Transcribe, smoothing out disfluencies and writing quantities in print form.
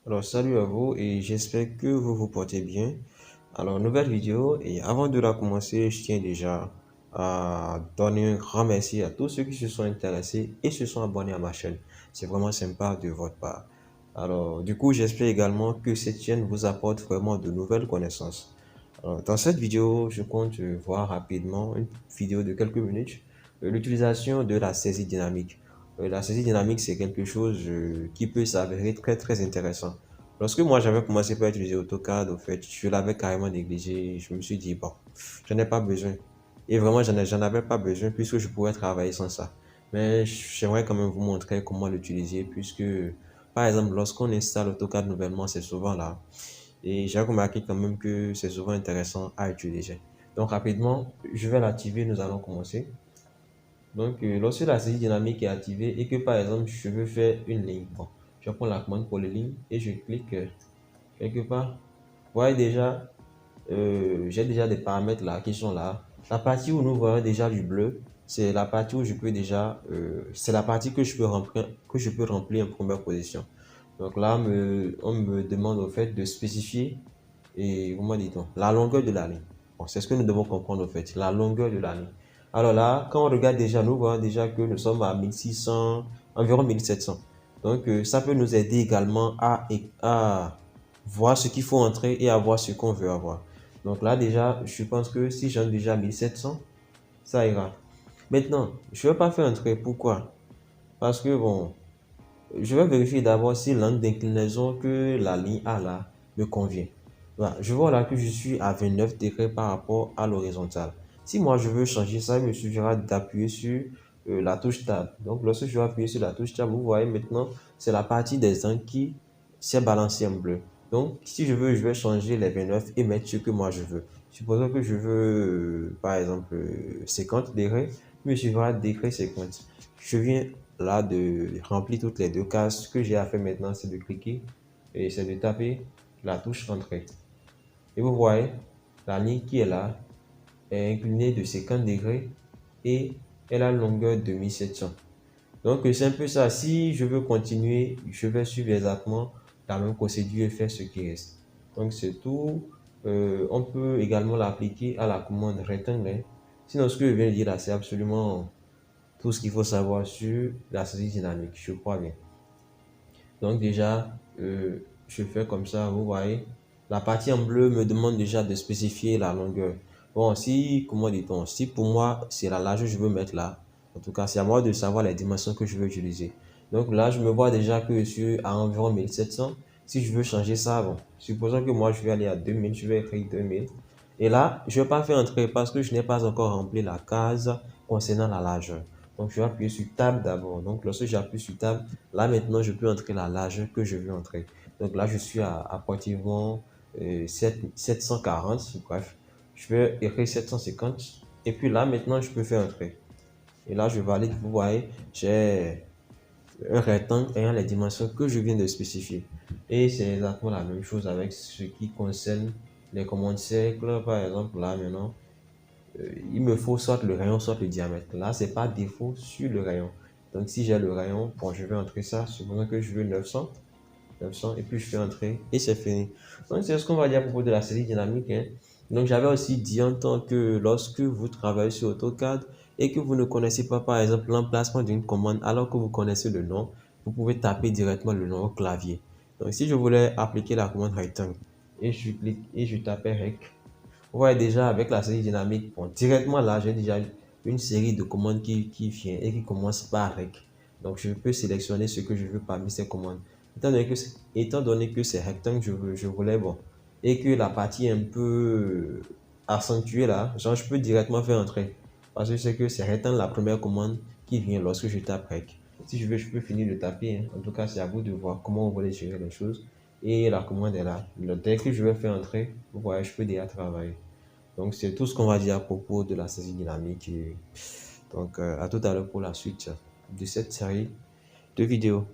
Alors salut à vous et j'espère que vous vous portez bien. Alors nouvelle vidéo et avant de la commencer, je tiens déjà à donner un grand merci à tous ceux qui se sont intéressés et se sont abonnés à ma chaîne. C'est vraiment sympa de votre part. Alors du coup, j'espère également que cette chaîne vous apporte vraiment de nouvelles connaissances. Alors, dans cette vidéo, je compte voir rapidement une vidéo de quelques minutes, l'utilisation de la saisie dynamique. La saisie dynamique, c'est quelque chose qui peut s'avérer très très intéressant. Lorsque moi j'avais commencé par utiliser AutoCAD, au fait, je l'avais carrément négligé. Je me suis dit, bon, j'en ai pas besoin. Et vraiment, j'en avais pas besoin puisque je pouvais travailler sans ça. Mais j'aimerais quand même vous montrer comment l'utiliser puisque, par exemple, lorsqu'on installe AutoCAD nouvellement, c'est souvent là. Et j'ai remarqué quand même que c'est souvent intéressant à utiliser. Donc rapidement, je vais l'activer, nous allons commencer. Donc lorsque la saisie dynamique est activée et que par exemple je veux faire une ligne, bon, je prends la commande pour les lignes et je clique quelque part. Vous voyez déjà, j'ai déjà des paramètres là qui sont là. La partie où nous voyons déjà du bleu, c'est la partie où je peux déjà, c'est la partie que je peux remplir en première position. Donc là, on me demande au fait de spécifier et comment dit-on, la longueur de la ligne. Bon, c'est ce que nous devons comprendre au fait, la longueur de la ligne. Alors là, quand on regarde déjà, nous voyons déjà que nous sommes à 1600, environ 1700. Donc ça peut nous aider également à voir ce qu'il faut entrer et à voir ce qu'on veut avoir. Donc là déjà, je pense que si j'ai déjà 1700, ça ira. Maintenant, je ne vais pas faire entrer. Pourquoi? Parce que bon, je vais vérifier d'abord si l'angle d'inclinaison que la ligne a là me convient. Voilà, je vois là que je suis à 29 degrés par rapport à l'horizontale. Si moi je veux changer ça, il me suffira d'appuyer sur la touche Tab. Donc lorsque je vais appuyer sur la touche Tab, vous voyez maintenant, c'est la partie des angles qui s'est balancée en bleu. Donc si je veux, je vais changer les 29 et mettre ce que moi je veux. Supposons que je veux, par exemple, 50 degrés, il me suffira d'écrire 50. Je viens là de remplir toutes les deux cases. Ce que j'ai à faire maintenant, c'est de cliquer et c'est de taper la touche entrée. Et vous voyez, la ligne qui est là est inclinée de 50 degrés et elle a une longueur de 1700. Donc c'est un peu ça. Si je veux continuer, je vais suivre exactement la même procédure et faire ce qui reste. Donc c'est tout. On peut également l'appliquer à la commande rectangle. Sinon, ce que je viens de dire là, c'est absolument tout ce qu'il faut savoir sur la saisie dynamique, je crois bien. Donc déjà, je fais comme ça, vous voyez. La partie en bleu me demande déjà de spécifier la longueur. Bon, si, comment dit-on, si pour moi, c'est la largeur que je veux mettre là, en tout cas, c'est à moi de savoir les dimensions que je veux utiliser. Donc là, je me vois déjà que je suis à environ 1700. Si je veux changer ça, bon, supposons que moi, je vais aller à 2000, je vais écrire 2000. Et là, je ne vais pas faire entrer parce que je n'ai pas encore rempli la case concernant la largeur. Donc, je vais appuyer sur Tab d'abord. Donc, lorsque j'appuie sur Tab, là, maintenant, je peux entrer la largeur que je veux entrer. Donc là, je suis à approximativement 740. Bref, je vais écrire 750. Et puis là, maintenant, je peux faire entrer. Et là, je valide. Vous voyez, j'ai un rectangle ayant les dimensions que je viens de spécifier. Et c'est exactement la même chose avec ce qui concerne les commandes cercles. Par exemple, là, maintenant, il me faut soit le rayon, soit le diamètre. Là, c'est pas défaut sur le rayon. Donc, si j'ai le rayon, bon, je vais entrer ça. Supposons que je veux 900. 900 et puis je fais entrer et c'est fini. Donc, c'est ce qu'on va dire à propos de la série dynamique, hein. Donc, j'avais aussi dit en tant que lorsque vous travaillez sur AutoCAD et que vous ne connaissez pas, par exemple, l'emplacement d'une commande alors que vous connaissez le nom, vous pouvez taper directement le nom au clavier. Donc, si je voulais appliquer la commande rectangle et je clique et je tapais rec, vous voyez déjà avec la série dynamique, bon, directement là, j'ai déjà une série de commandes qui vient et qui commence par rec. Donc, je peux sélectionner ce que je veux parmi ces commandes. Étant donné que c'est rectangle, je voulais, bon, et que la partie est un peu accentuée là, genre, je peux directement faire entrer. Parce que je sais que c'est rectangle la première commande qui vient lorsque je tape rec. Si je veux, je peux finir de taper, hein. En tout cas, c'est à vous de voir comment vous voulez gérer les choses. Et la commande est là. Dès que je vais faire entrer, vous voyez, je peux déjà travailler. Donc, c'est tout ce qu'on va dire à propos de la saisie dynamique. Et donc, à tout à l'heure pour la suite de cette série de vidéos.